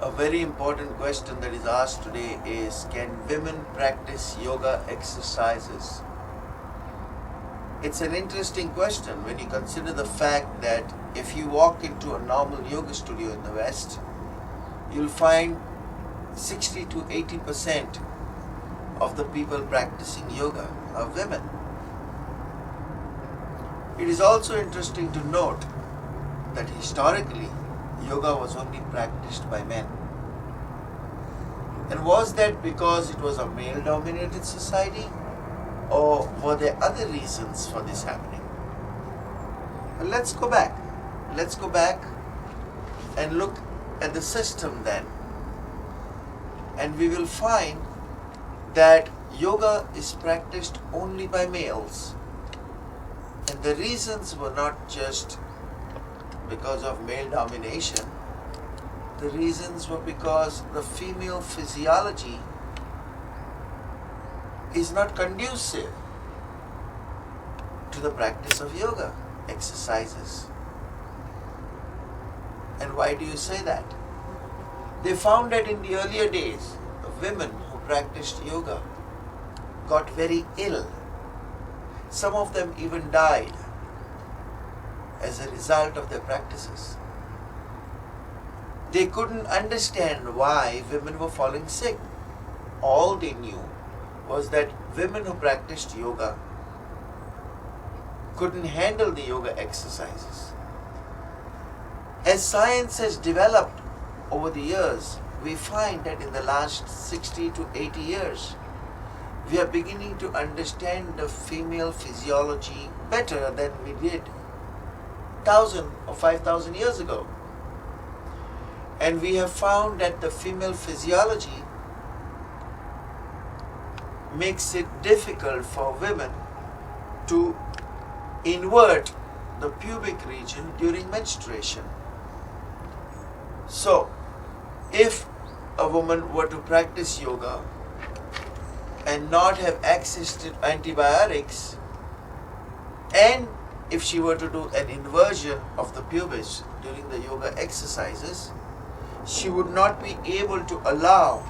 A very important question that is asked today is, can women practice yoga exercises? It's an interesting question when you consider the fact that if you walk into a normal yoga studio in the West, you'll find 60 to 80% of the people practicing yoga are women. It is also interesting to note that historically, yoga was only practiced by men. And was that because it was a male-dominated society, or were there other reasons for this happening? Well, let's go back. Let's go back and look at the system then. And we will find that yoga is practiced only by males. And the reasons were not just because of male domination. The reasons were because the female physiology is not conducive to the practice of yoga exercises. And why do you say that? They found that in the earlier days, the women who practiced yoga got very ill. Some of them even died as a result of their practices. They couldn't understand why women were falling sick. All they knew was that women who practiced yoga couldn't handle the yoga exercises. As science has developed over the years, we find that in the last 60 to 80 years, we are beginning to understand the female physiology better than we did 1,000 or 5,000 years ago. And we have found that the female physiology makes it difficult for women to invert the pubic region during menstruation. So, if a woman were to practice yoga and not have access to antibiotics, and if she were to do an inversion of the pubis during the yoga exercises, she would not be able to allow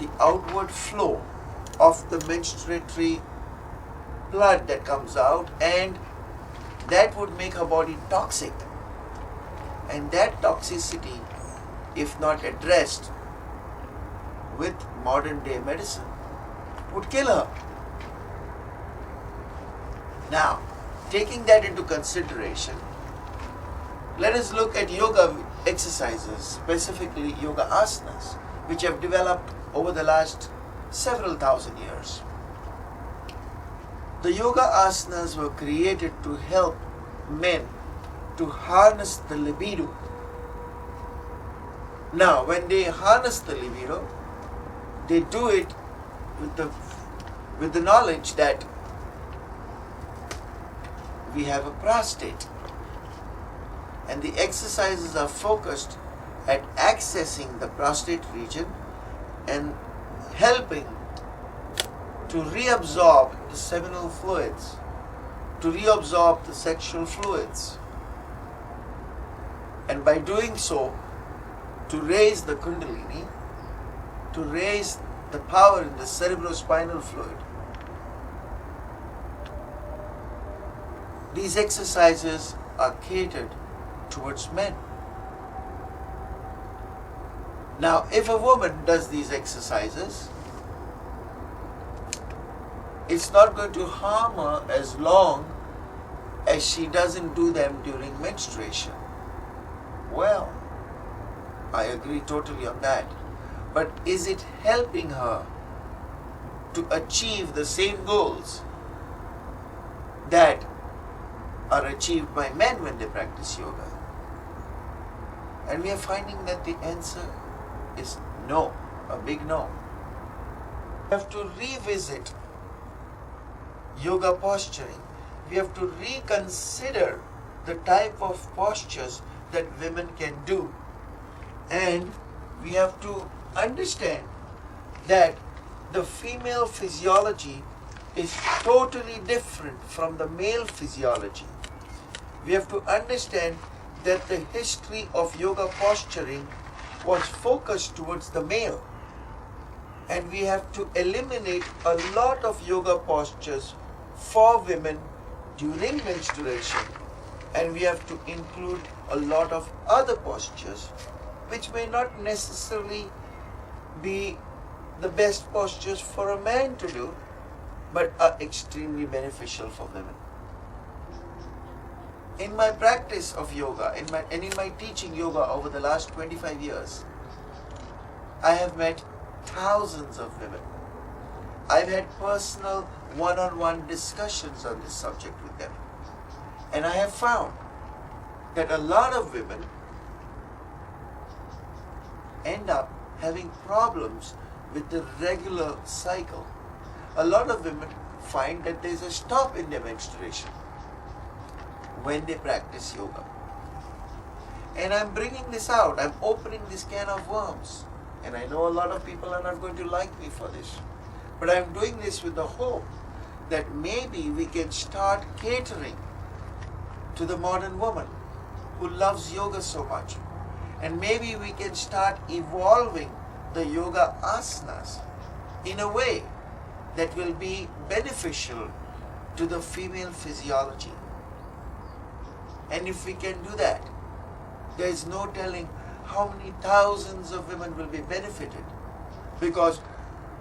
the outward flow of the menstruatory blood that comes out, and that would make her body toxic. And that toxicity, if not addressed with modern day medicine, would kill her. Now, taking that into consideration, let us look at yoga exercises, specifically yoga asanas, which have developed over the last several thousand years. The yoga asanas were created to help men to harness the libido. Now, when they harness the libido, they do it with the knowledge that we have a prostate, and the exercises are focused at accessing the prostate region and helping to reabsorb the seminal fluids, to reabsorb the sexual fluids, and by doing so, to raise the kundalini, to raise the power in the cerebrospinal fluid. These exercises are catered towards men. Now, if a woman does these exercises, it's not going to harm her as long as she doesn't do them during menstruation. Well, I agree totally on that. But is it helping her to achieve the same goals that are achieved by men when they practice yoga? And we are finding that the answer is no, a big no. We have to revisit yoga posturing. We have to reconsider the type of postures that women can do. And we have to understand that the female physiology is totally different from the male physiology. We have to understand that the history of yoga posturing was focused towards the male. And we have to eliminate a lot of yoga postures for women during menstruation. And we have to include a lot of other postures which may not necessarily be the best postures for a man to do, but are extremely beneficial for women. In my practice of yoga, in my teaching yoga over the last 25 years, I have met thousands of women. I've had personal one-on-one discussions on this subject with them. And I have found that a lot of women end up having problems with the regular cycle. A lot of women find that there's a stop in their menstruation when they practice yoga. And I'm bringing this out. I'm opening this can of worms. And I know a lot of people are not going to like me for this. But I'm doing this with the hope that maybe we can start catering to the modern woman who loves yoga so much. And maybe we can start evolving the yoga asanas in a way that will be beneficial to the female physiology. And if we can do that, there is no telling how many thousands of women will be benefited. Because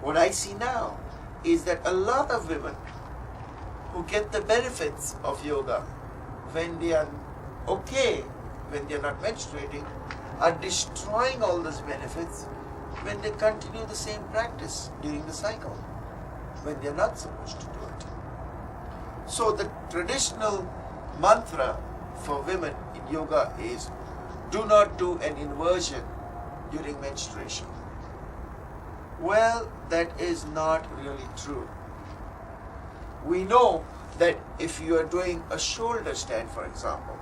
what I see now is that a lot of women who get the benefits of yoga when they are okay, when they are not menstruating, are destroying all those benefits when they continue the same practice during the cycle, when they are not supposed to do it. So the traditional mantra for women in yoga is, do not do an inversion during menstruation. Well, that is not really true. We know that if you are doing a shoulder stand, for example,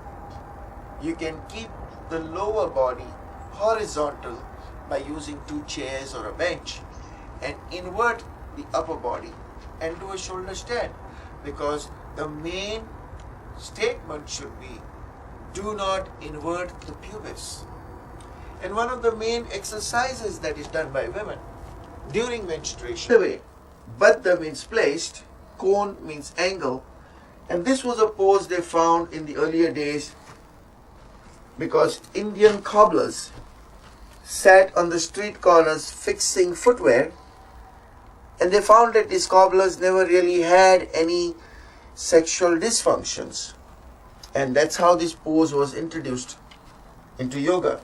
you can keep the lower body horizontal by using 2 chairs or a bench and invert the upper body and do a shoulder stand, because the main statement should be, do not invert the pubis. And one of the main exercises that is done by women during menstruation, the way Baddha means placed, Kon means angle, and this was a pose they found in the earlier days because Indian cobblers sat on the street corners fixing footwear, and they found that these cobblers never really had any sexual dysfunctions. And that's how this pose was introduced into yoga.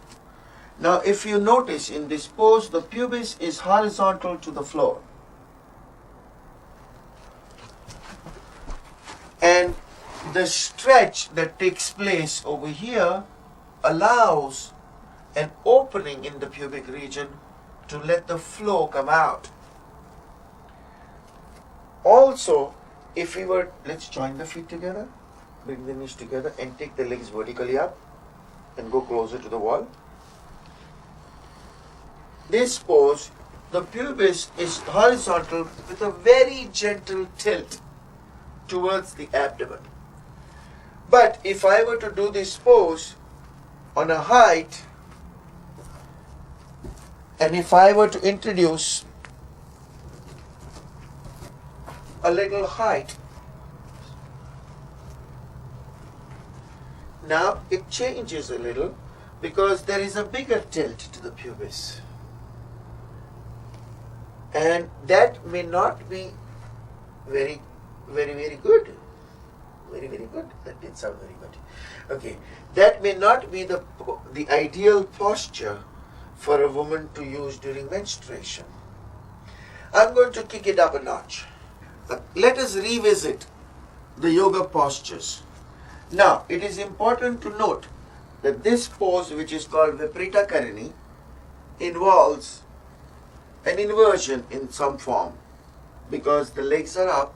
Now, if you notice in this pose, the pubis is horizontal to the floor. And the stretch that takes place over here allows an opening in the pubic region to let the flow come out. Also, if we were, let's join the feet together, bring the knees together and take the legs vertically up and go closer to the wall. This pose, the pubis is horizontal with a very gentle tilt towards the abdomen. But if I were to do this pose on a height, and if I were to introduce a little height, now it changes a little because there is a bigger tilt to the pubis. And that may not be very good. Very good. That did sound very good. Okay. That may not be the ideal posture for a woman to use during menstruation. I'm going to kick it up a notch. Let us revisit the yoga postures. Now, it is important to note that this pose, which is called Viparita Karini, involves an inversion in some form because the legs are up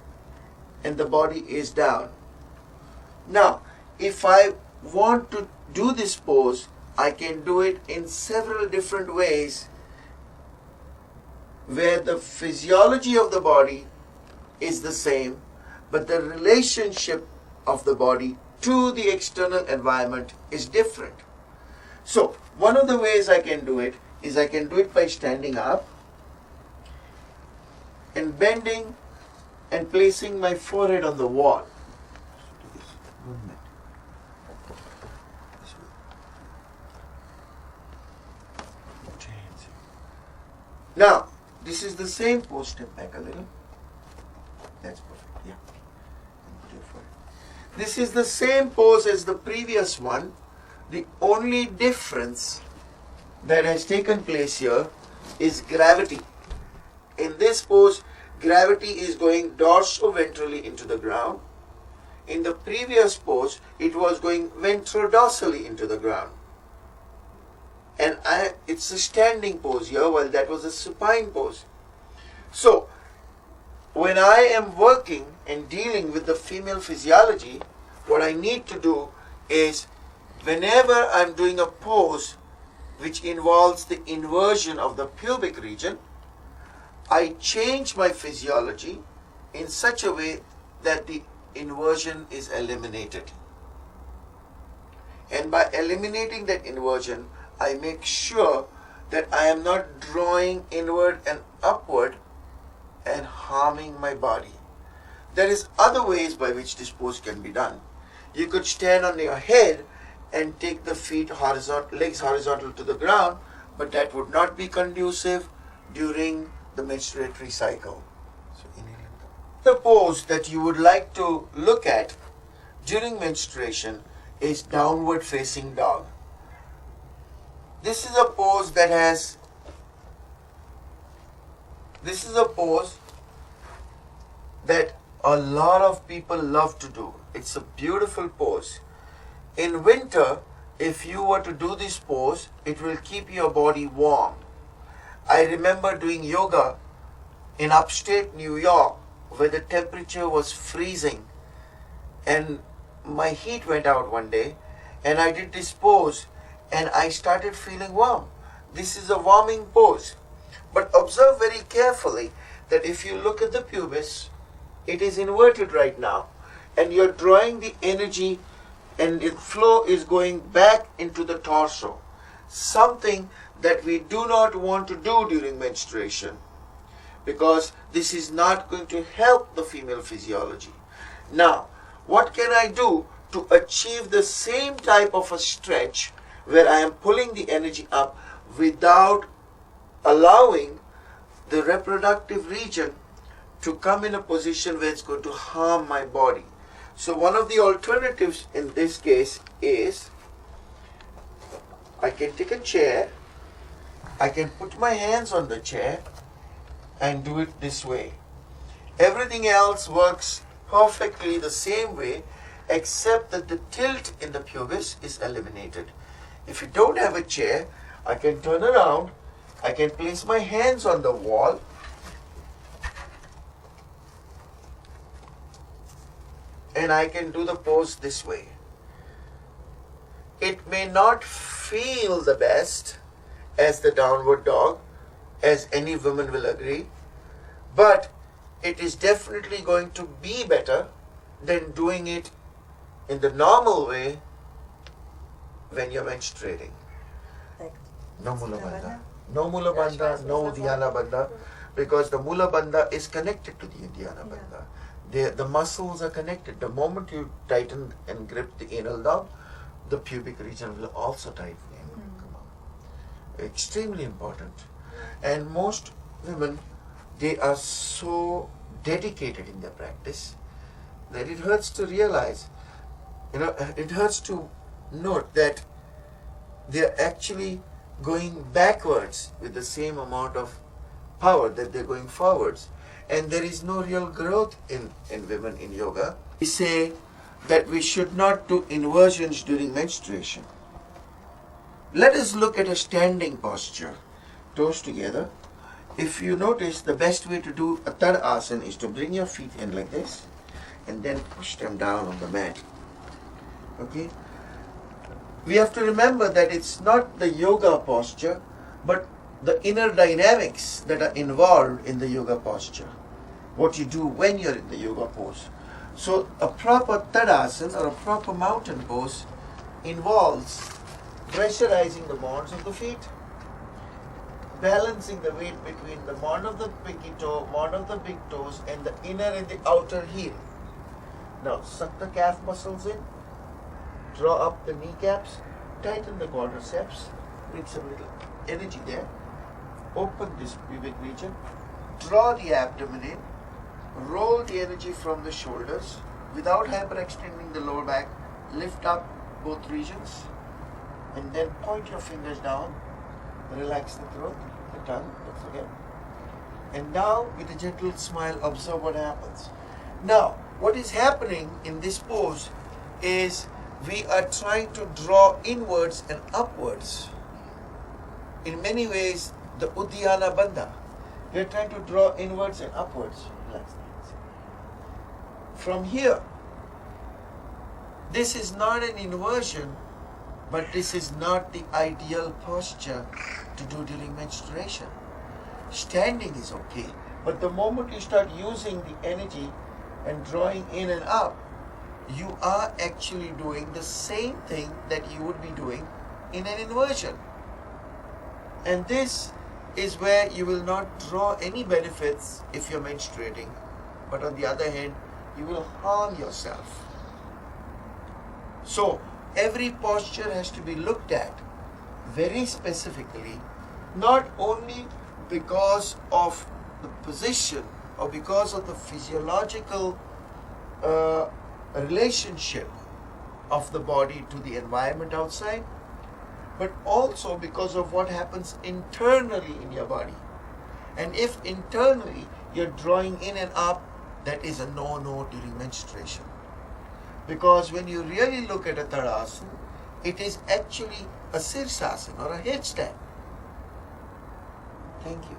and the body is down. Now, if I want to do this pose, I can do it in several different ways where the physiology of the body is the same, but the relationship of the body to the external environment is different. So, one of the ways I can do it is I can do it by standing up and bending and placing my forehead on the wall. Now, this is the same pose. Step back a little. That's perfect. Yeah. This is the same pose as the previous one. The only difference that has taken place here is gravity. In this pose, gravity is going dorso-ventrally into the ground. In the previous pose, it was going ventrodorsally into the ground. And it's a standing pose here, while that was a supine pose. So, when I am working and dealing with the female physiology, what I need to do is, whenever I'm doing a pose which involves the inversion of the pubic region, I change my physiology in such a way that the inversion is eliminated. And by eliminating that inversion, I make sure that I am not drawing inward and upward and harming my body. There is other ways by which this pose can be done. You could stand on your head and take the feet horizontal, legs horizontal to the ground, but that would not be conducive during the menstruatory cycle. So, the pose that you would like to look at during menstruation is downward facing dog. This is a pose that a lot of people love to do. It's a beautiful pose. In winter, if you were to do this pose, it will keep your body warm. I remember doing yoga in upstate New York where the temperature was freezing, and my heat went out one day, and I did this pose and I started feeling warm. This is a warming pose. But observe very carefully that if you look at the pubis, it is inverted right now, and you're drawing the energy and the flow is going back into the torso. Something that we do not want to do during menstruation, because this is not going to help the female physiology. Now, what can I do to achieve the same type of a stretch where I am pulling the energy up without allowing the reproductive region to come in a position where it's going to harm my body? So one of the alternatives in this case is, I can take a chair, I can put my hands on the chair and do it this way. Everything else works perfectly the same way, except that the tilt in the pubis is eliminated. If you don't have a chair, I can turn around, I can place my hands on the wall, and I can do the pose this way. It may not feel the best as the downward dog, as any woman will agree, but it is definitely going to be better than doing it in the normal way when you're menstruating. No mula bandha. No mula bandha, no uddiyana bandha, because the mula bandha is connected to the uddiyana bandha. The muscles are connected. The moment you tighten and grip the anal down, the pubic region will also tighten and come out. Extremely important. And most women, they are so dedicated in their practice that it hurts to realize, it hurts to note that they're actually going backwards with the same amount of power that they're going forwards. And there is no real growth in women in yoga. We say that we should not do inversions during menstruation. Let us look at a standing posture. Toes together. If you notice, the best way to do a Tadasana is to bring your feet in like this and then push them down on the mat. Okay? We have to remember that it's not the yoga posture, but the inner dynamics that are involved in the yoga posture. What you do when you're in the yoga pose. So a proper Tadasana or a proper mountain pose involves pressurizing the bones of the feet balancing the weight between the mod of the pinky toe, mod of the big toes, and the inner and the outer heel. Now suck the calf muscles in, draw up the kneecaps, tighten the quadriceps, bring some little energy there, open this pubic region, draw the abdomen in, roll the energy from the shoulders without hyperextending the lower back, lift up both regions, and then point your fingers down, relax the throat, the tongue, don't forget. And now with a gentle smile, observe what happens. Now, what is happening in this pose is we are trying to draw inwards and upwards. In many ways, the Uddiyana Bandha. We are trying to draw inwards and upwards. Relax the hands. From here, this is not an inversion, but this is not the ideal posture to do during menstruation. Standing is okay, but the moment you start using the energy and drawing in and up, you are actually doing the same thing that you would be doing in an inversion. And this is where you will not draw any benefits if you're menstruating, but on the other hand, you will harm yourself. So, every posture has to be looked at very specifically, not only because of the position or because of the physiological relationship of the body to the environment outside, but also because of what happens internally in your body. And if internally you're drawing in and up, that is a no-no during menstruation. Because when you really look at a Tadasana, it is actually a Sirsasana or a headstand. Thank you.